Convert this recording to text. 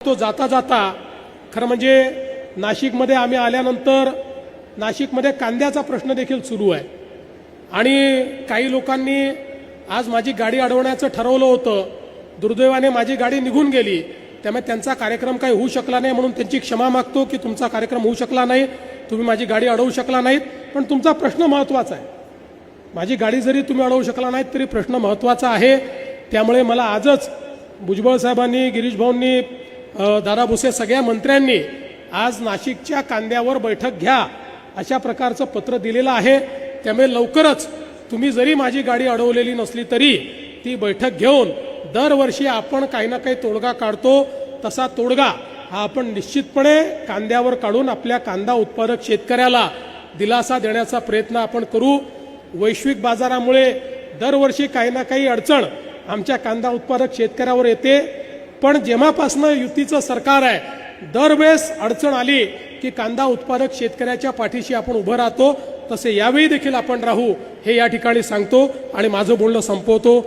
तो जाता जाता खरं म्हणजे नाशिकमध्ये आम्ही आल्यानंतर नाशिकमध्ये कांद्याचा प्रश्न देखील सुरू आहे आणि काही लोकांनी आज माझी गाडी अडवण्याचं ठरवलं होतं. दुर्दैवाने माझी गाडी निघून गेली, त्यामुळे त्यांचा कार्यक्रम काही होऊ शकला नाही. म्हणून त्यांची क्षमा मागतो की तुमचा कार्यक्रम होऊ शकला नाही, तुम्ही माझी गाडी अडवू शकला नाहीत. पण तुमचा प्रश्न महत्त्वाचा आहे. माझी गाडी जरी तुम्ही अडवू शकला नाहीत तरी प्रश्न महत्त्वाचा आहे. त्यामुळे मला आजच भुजबळ साहेबांनी, गिरीश भाऊंनी, दादा भुसे सगळ्या मंत्र्यांनी आज नाशिकच्या कांद्यावर बैठक घ्या अशा प्रकारचं पत्र दिलेलं आहे. त्यामुळे लवकरच तुम्ही जरी माझी गाडी अडवलेली नसली तरी ती बैठक घेऊन दरवर्षी आपण काही ना काही तोडगा काढतो, तसा तोडगा हा आपण निश्चितपणे कांद्यावर काढून आपल्या कांदा उत्पादक शेतकऱ्याला दिलासा देण्याचा प्रयत्न आपण करू. वैश्विक बाजारामुळे दरवर्षी काही ना काही अडचण आमच्या कांदा उत्पादक शेतकऱ्यावर येते, पण जेव्हापासनं युतीचं सरकार आहे दरवेळेस अडचण आली की कांदा उत्पादक शेतकऱ्याच्या पाठीशी आपण उभं राहतो. तसे यावेळी देखील आपण राहू हे या ठिकाणी सांगतो आणि माझं बोलणं संपवतो.